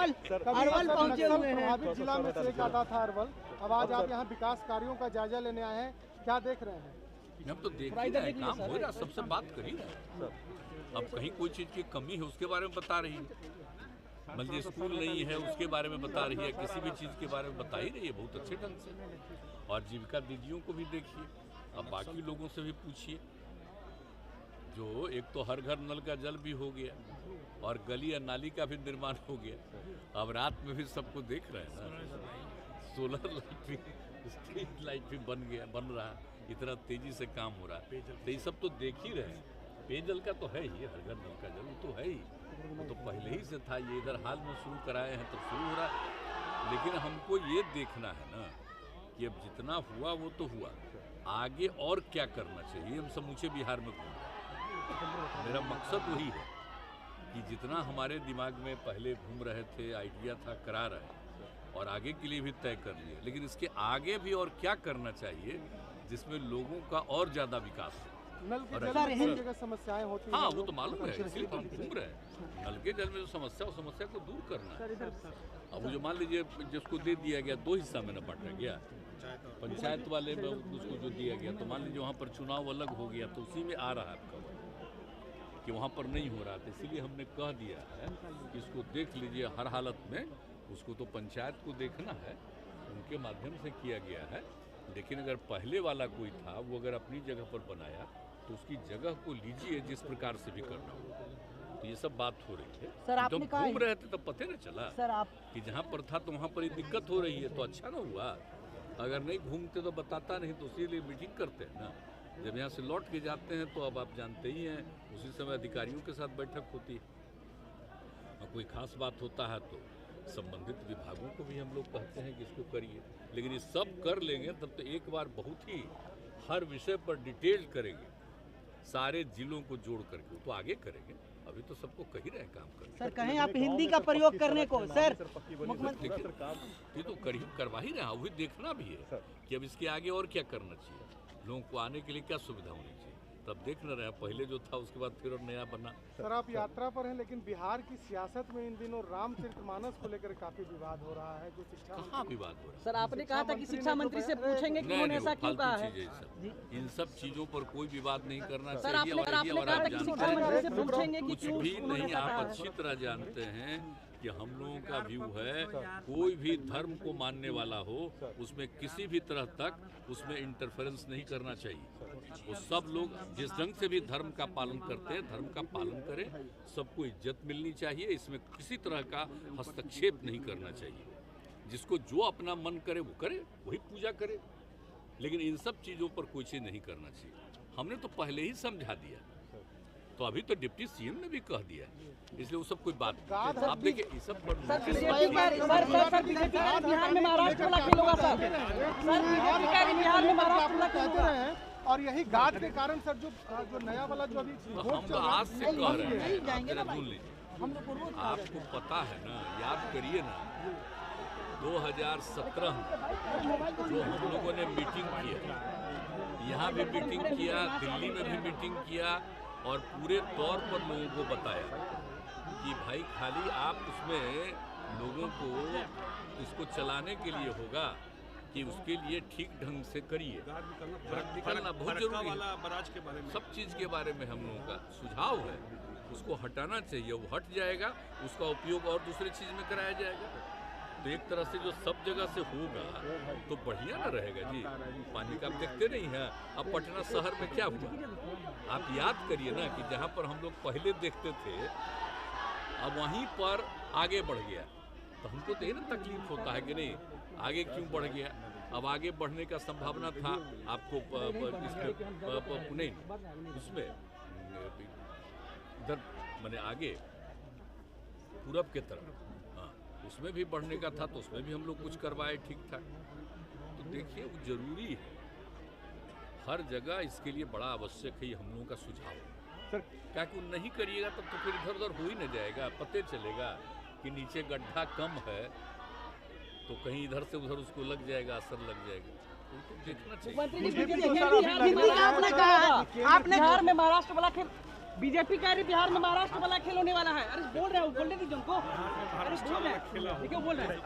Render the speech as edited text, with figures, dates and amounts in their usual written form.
अरवल पहुंचे हुए हैं। प्रभावित जिला में से एक आता था अरवल। अब आज आप यहाँ विकास कार्यों का जायजा लेने आए हैं, क्या देख रहे हैं? हम तो देख ही रहे हैं, काम हो रहा, सबसे बात करी रहे। अब कहीं कोई चीज़ की कमी है उसके बारे में बता रही है, मान लीजिए स्कूल नहीं है उसके बारे में बता रही है, किसी भी चीज़ के बारे में बता ही रही है बहुत अच्छे ढंग से। और जीविका दीदियों को भी देखिए, अब बाकी लोगों से भी पूछिए, जो एक तो हर घर नल का जल भी हो गया और गली या नाली का भी निर्माण हो गया। अब रात में भी सबको देख रहे हैं ना, सोलर लाइट भी, स्ट्रीट लाइट भी बन रहा है, इतना तेजी से काम हो रहा है। तो ये सब तो देख ही रहे हैं। पेयजल का तो है ही, हर घर नल का जल वो तो है ही, वो तो पहले ही से था। ये इधर हाल में शुरू कराए हैं तब शुरू हो रहा है। लेकिन हमको ये देखना है ना कि अब जितना हुआ वो तो हुआ, आगे और क्या करना चाहिए। हम समूचे बिहार में घूम रहे हैं, मेरा मकसद वही है कि जितना हमारे दिमाग में पहले घूम रहे थे, आइडिया था, करा रहे हैं और आगे के लिए भी तय कर लिए, लेकिन इसके आगे भी और क्या करना चाहिए जिसमें लोगों का और ज़्यादा विकास हो। नल के जल में हर जगह समस्याएं होती हैं। हाँ वो तो मालूम है, इसलिए तो हम घूम रहे हैं। नल के जल में जो समस्या, उस समस्या को दूर करना है। अब वो जो मान लीजिए जिसको दे दिया गया, दो हिस्सा में न बांटा गया, पंचायत वाले में उसको जो दिया गया, तो मान लीजिए वहाँ पर चुनाव अलग हो गया, तो उसी में आ रहा है आपका कि वहाँ पर नहीं हो रहा था। इसीलिए हमने कह दिया है कि इसको देख लीजिए हर हालत में, उसको तो पंचायत को देखना है, उनके माध्यम से किया गया है। लेकिन अगर पहले वाला कोई था, वो अगर अपनी जगह पर बनाया तो उसकी जगह को लीजिए जिस प्रकार से भी करना हो। तो ये सब बात हो रही है। सर आपने कहा घूम रहे थे तब पता न चला सर आप कि जहाँ पर था तो वहाँ पर ये दिक्कत हो रही है, तो अच्छा ना हुआ। अगर नहीं घूमते तो बताता नहीं, तो इसीलिए मीटिंग करते हैं ना। जब यहाँ से लौट के जाते हैं तो अब आप जानते ही हैं, उसी समय अधिकारियों के साथ बैठक होती है और कोई खास बात होता है तो संबंधित विभागों को भी हम लोग कहते हैं कि इसको करिए। लेकिन ये सब कर लेंगे तब तो एक बार बहुत ही हर विषय पर डिटेल करेंगे, सारे जिलों को जोड़ करके, तो आगे करेंगे। अभी तो सबको कही रहे काम करें। सर कहें आप हिंदी का प्रयोग करने को, सर मुख्यमंत्री ये तो करवा ही रहे हैं, वही देखना भी है कि अब इसके आगे और क्या करना चाहिए, लोगों को आने के लिए क्या सुविधा होनी चाहिए, तब देख न रहे हैं। पहले जो था उसके बाद फिर और नया बना। सर आप यात्रा पर हैं, लेकिन बिहार की सियासत में इन दिनों रामचरितमानस को लेकर काफी विवाद हो रहा है, जो शिक्षा कहाँ विवाद हो रहा है? सर आपने कहा था कि शिक्षा मंत्री से पूछेंगे कि उन्होंने ऐसा क्यों कहा है। इन सब चीजों पर कोई विवाद नहीं करना सर चाहिए। आपने कहा था कि शिक्षा मंत्री से पूछेंगे कि कुछ भी नहीं, आप अच्छी तरह जानते हैं कि हम लोगों का व्यू है, कोई भी धर्म को मानने वाला हो उसमें किसी भी तरह तक उसमें इंटरफेरेंस नहीं करना चाहिए। वो सब लोग जिस ढंग से भी धर्म का पालन करते हैं, धर्म का पालन करें, सबको इज्जत मिलनी चाहिए, इसमें किसी तरह का हस्तक्षेप नहीं करना चाहिए। जिसको जो अपना मन करे वो करे, वही पूजा करे, लेकिन इन सब चीज़ों पर कोई चीज़ नहीं करना चाहिए। हमने तो पहले ही समझा दिया, तो अभी तो डिप्टी सीएम ने भी कह दिया, इसलिए वो सब कोई बात आप देखिए ये सब बिहार में महाराष्ट्र वाला खेल होगा सर, बिहार में महाराष्ट्र वाला कहते रहे हैं। और यही गाद के कारण सर जो नया वाला जो अभी हम तो आज से कह रहे हैं, सुन लीजिए, आपको पता है ना, याद करिए ना 2017 जो हम लोगों ने मीटिंग किया, यहाँ भी मीटिंग किया, दिल्ली में भी मीटिंग किया और पूरे तौर पर लोगों को बताया कि भाई खाली आप उसमें लोगों को इसको चलाने के लिए होगा कि उसके लिए ठीक ढंग से करिए, निकलना बहुत जरूरी है। सब चीज़ के बारे में हम लोगों का सुझाव है, उसको हटाना चाहिए, वो हट जाएगा, उसका उपयोग और दूसरी चीज़ में कराया जाएगा। तो एक तरह से जो सब जगह से होगा तो बढ़िया ना रहेगा जी। पानी का आप देखते नहीं हैं, अब पटना शहर में क्या हुआ, आप याद करिए ना कि जहाँ पर हम लोग पहले देखते थे अब वहीं पर आगे बढ़ गया, तो हमको तो ये ना तकलीफ होता है कि नहीं आगे क्यों बढ़ गया। अब आगे बढ़ने का संभावना था आपको नहीं उसमें इधर मैंने आगे पूरब के तरफ, हाँ उसमें भी बढ़ने का था, तो उसमें भी हम लोग कुछ करवाए ठीक ठाक। तो देखिए वो जरूरी है, हर जगह इसके लिए बड़ा आवश्यक है, ये हम लोगों का सुझाव है सर। क्या कि नहीं करिएगा तब तो फिर इधर उधर हो ही न जाएगा, पते चलेगा कि नीचे गड्ढा कम है तो कहीं इधर से उधर उसको लग जाएगा, असर लग जाएगा, तो देखना चाहिए। आपने कहा आपने बिहार में महाराष्ट्र वाला खेल बीजेपी कह रही बिहार में महाराष्ट्र वाला खेल होने वाला है। अरे बोल रहे हो, बोलने दीजिए उनको। अरे बोल रहे हैं, देखिए बोल रहे हैं।